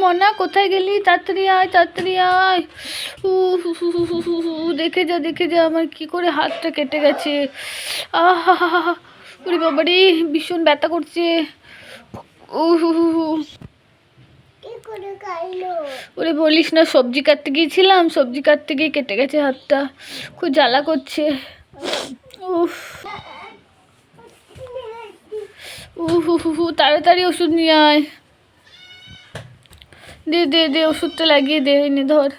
মনা কোথায় গেলি? তাড়াতাড়ি আয়, তাড়াতাড়ি আয়। দেখে যা আমার কি করে হাতটা কেটে গেছে। আহা, ওরে বাবারে, ভীষণ ব্যথা করছে। ওরে বলিস না, সবজি কাটতে গিয়েছিলাম, সবজি কাটতে গিয়ে কেটে গেছে হাতটা, খুব জ্বালা করছে। উফ, তাড়াতাড়ি ওষুধ নিয়ে আয়। দে দে দে, ওষুধটা লাগিয়ে দে, এনে ধর।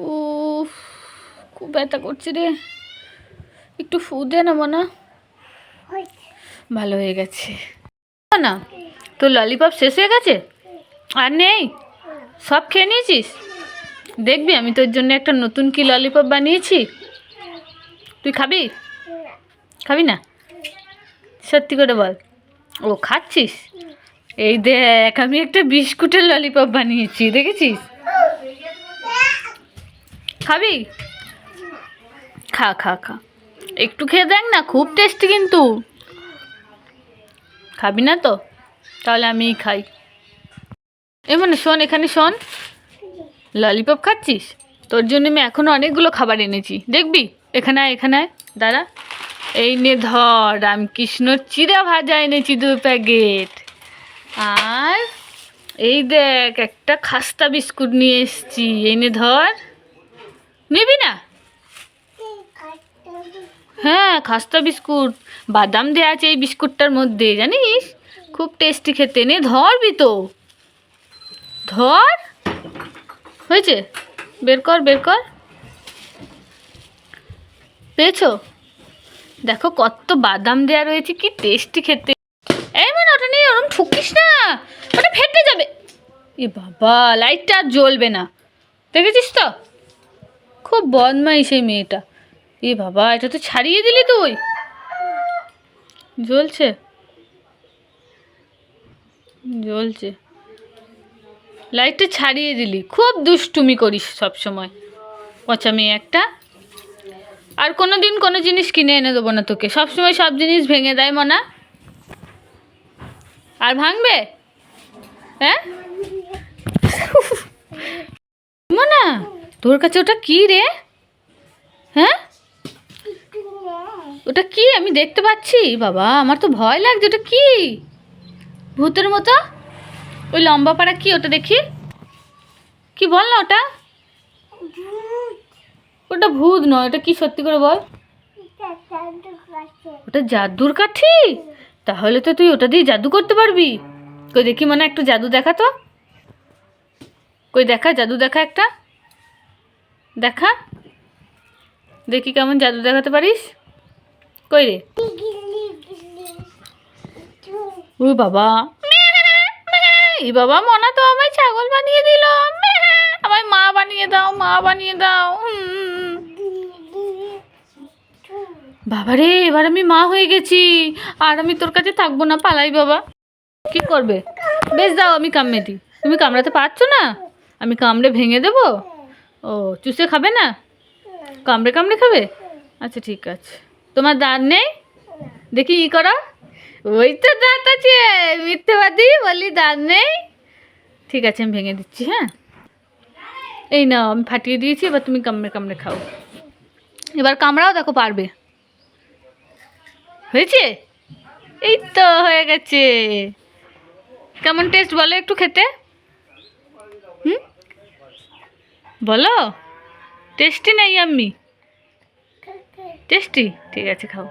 উফ, খুব ব্যথা করছে রে, একটু ফু দে না মনা। ভালো হয়ে গেছে না? তোর ললিপপ শেষ হয়ে গেছে? আর নেই? সব খেয়ে নিয়েছিস? দেখবি আমি তোর জন্য একটা নতুন কি ললিপপ বানিয়েছি, তুই খাবি? খাবি না? সত্যি করে বল। ও খাচ্ছিস? এই দেখ, আমি একটা বিস্কুটের ললিপপ বানিয়েছি, দেখেছিস? খাবি? খা খা খা, একটু খেয়ে দেখ না, খুব টেস্টি কিন্তু। খাবি না তো? তাহলে আমিই খাই। মানে শোন, এখানে শোন, ললিপপ খাচ্ছিস? তোর জন্য আমি এখনও অনেকগুলো খাবার এনেছি, দেখবি? এখানে আয়, এখানে আয়, দাঁড়া। এই নে ধর, রামকৃষ্ণর চিড়া ভাজা এনেছি 2 প্যাকেট। আর এই দেখ, একটা খাস্তা বিস্কুট নিয়ে এসছি, এই নে ধর। নিবি না? হ্যাঁ, খাস্তা বিস্কুট, বাদাম দেওয়া আছে এই বিস্কুটটার মধ্যে, জানিস? খুব টেস্টি খেতে। নে ধরবি তো, ধর। হয়েছে? বের কর, বের কর। পেয়েছো? দেখো কত বাদাম দেওয়া রয়েছে, কি টেস্টি খেতে। এই মানে ওটা নিয়ে ওরকম ঠুকিস না, ওটা ফেটে যাবে। এ বাবা, লাইটটা আর জ্বলবে না, দেখেছিস তো? খুব বদমাইশ এই মেয়েটা। এ বাবা, এটা তো ছাড়িয়ে দিলি তুই। জ্বলছে, জ্বলছে, লাইটটা ছাড়িয়ে দিলি। খুব দুষ্টুমি করিস সব সময়, পচা মেয়ে একটা। আর কোনো দিন কোনো জিনিস কিনে এনে দেবো না তোকে, সবসময় সব জিনিস ভেঙে দেয় মনা। আর ভাঙবে? হ্যাঁ মনা, তোর কাছে ওটা কি রে? হ্যাঁ, ওটা কি? আমি দেখতে পাচ্ছি, বাবা আমার তো ভয় লাগছে। ওটা কি? ভূতের মতো ওই লম্বা পাড়া কি ওটা? দেখি কি, বল না। ওটা ওটা ভূত নয়, ওটা কি সত্যি করে বল। ওটা জাদুর কাঠি? তাহলে তো তুই ওটা দিয়ে জাদু করতে পারবি। কই দেখি মনে, একটু জাদু দেখা তো। কই দেখা, জাদু দেখা একটা, দেখা দেখি কেমন জাদু দেখাতে পারিস। কই রে? ও বাবা, এই বাবা, মনা তো আমায় ছাগল বানিয়ে দিল। আমায় মা বানিয়ে দাও, মা বানিয়ে দাও। বাবারে, এবার আমি মা হয়ে গেছি, আর আমি তোর কাছে থাকবো না, পালাই বাবা। কি করবে? বেশ দাও, আমি কামড়ে দিই। তুমি কামড়াতে পারছো না? আমি কামড়ে ভেঙে দেবো। ও, চুষে খাবে না, কামড়ে কামড়ে খাবে? আচ্ছা ঠিক আছে। তোমার দাঁত নেই? দেখি ই করো। ওই তো দাঁত আছে, মিথ্যেবাদী, বলি দাঁত নেই। ঠিক আছে, আমি ভেঙে দিচ্ছি। হ্যাঁ, এই নাও, আমি ফাটিয়ে দিয়েছি, এবার তুমি কামড়ে কামড়ে খাও। এবার কামড়াও, দেখো পারবে। হয়েছে? এই তো হয়ে গেছে। কেমন টেস্ট বলো একটু খেতে? বলো, টেস্টি না ইয়াম্মি? টেস্টি, ঠিক আছে খাও।